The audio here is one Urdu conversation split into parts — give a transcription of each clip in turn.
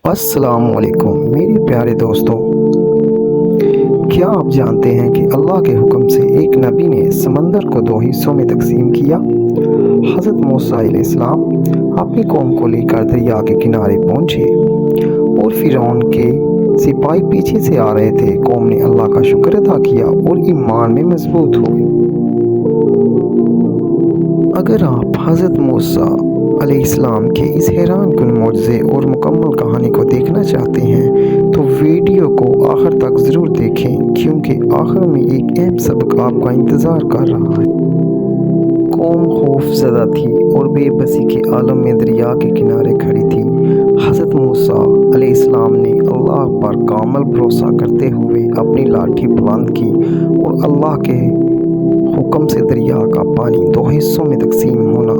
السلام علیکم میرے پیارے دوستوں، کیا آپ جانتے ہیں کہ اللہ کے حکم سے ایک نبی نے سمندر کو دو حصوں میں تقسیم کیا؟ حضرت موسیٰ علیہ السلام اپنی قوم کو لے کر دریا کے کنارے پہنچے اور فرعون کے سپاہی پیچھے سے آ رہے تھے۔ قوم نے اللہ کا شکر ادا کیا اور ایمان میں مضبوط ہوئے۔ اگر آپ حضرت موسیٰ علیہ السلام کے اس حیران کن معجزے اور مکمل کہانی کو دیکھنا چاہتے ہیں تو ویڈیو کو آخر تک ضرور دیکھیں، کیونکہ آخر میں ایک اہم سبق آپ کا انتظار کر رہا ہے۔ قوم خوف زدہ تھی اور بے بسی کے عالم میں دریا کے کنارے کھڑی تھی۔ حضرت موسیٰ علیہ السلام نے اللہ پر کامل بھروسہ کرتے ہوئے اپنی لاٹھی بلند کی اور اللہ کے حکم سے دریا کا پانی دو حصوں میں تقسیم ہونا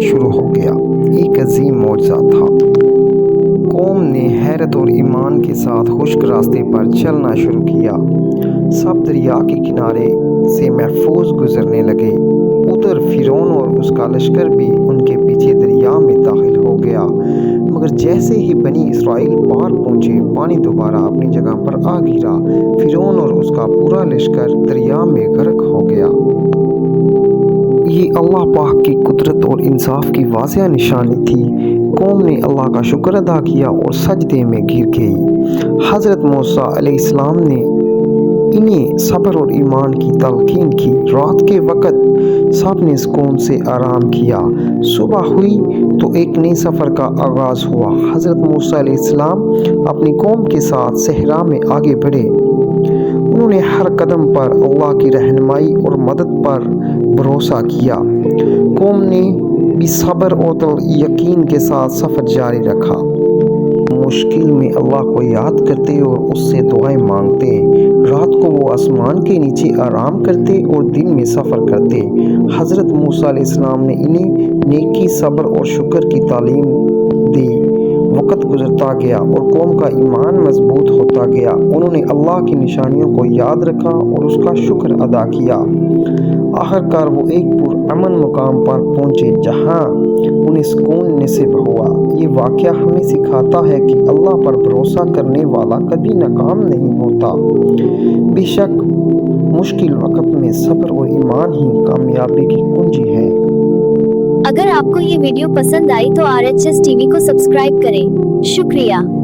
شروع ہو گیا۔ ایک عظیم معجزہ تھا۔ قوم نے حیرت اور ایمان کے ساتھ خشک راستے پر چلنا شروع کیا۔ سب دریا کے کنارے سے محفوظ گزرنے لگے۔ ادھر فرعون اور اس کا لشکر بھی ان کے پیچھے دریا میں داخل ہو گیا، مگر جیسے ہی بنی اسرائیل پار پہنچے، پانی دوبارہ اپنی جگہ پر آ گرا۔ فرعون اور اس کا پورا لشکر دریا میں غرق ہو گیا۔ یہ اللہ پاک کی قدرت اور انصاف کی واضح نشانی تھی۔ قوم نے اللہ کا شکر ادا کیا اور سجدے میں گر گئی۔ حضرت موسیٰ علیہ السلام نے انہیں صبر اور ایمان کی تلقین کی۔ رات کے وقت سب نے سکون سے آرام کیا۔ صبح ہوئی تو ایک نئے سفر کا آغاز ہوا۔ حضرت موسیٰ علیہ السلام اپنی قوم کے ساتھ صحرا میں آگے بڑھے۔ انہوں نے ہر قدم پر اللہ کی رہنمائی اور مدد پر بھروسہ کیا۔ قوم نے بھی صبر اور یقین کے ساتھ سفر جاری رکھا۔ مشکل میں اللہ کو یاد کرتے اور اس سے دعائیں مانگتے۔ رات کو وہ آسمان کے نیچے آرام کرتے اور دن میں سفر کرتے۔ حضرت موسیٰ علیہ السلام نے انہیں نیکی، صبر اور شکر کی تعلیم دی۔ وقت گزرتا گیا اور قوم کا ایمان مضبوط ہوتا گیا۔ انہوں نے اللہ کی نشانیوں کو یاد رکھا اور اس کا شکر ادا کیا۔ آخر کار وہ ایک پرامن مقام پر پہنچے جہاں انہیں سکون نصیب ہوا۔ یہ واقعہ ہمیں سکھاتا ہے کہ اللہ پر بھروسہ کرنے والا کبھی ناکام نہیں ہوتا۔ بے شک مشکل وقت میں صبر اور ایمان ہی کامیابی کی کنجی ہے۔ اگر آپ کو یہ ویڈیو پسند آئی تو RHS ٹی وی کو سبسکرائب کریں۔ شکریہ۔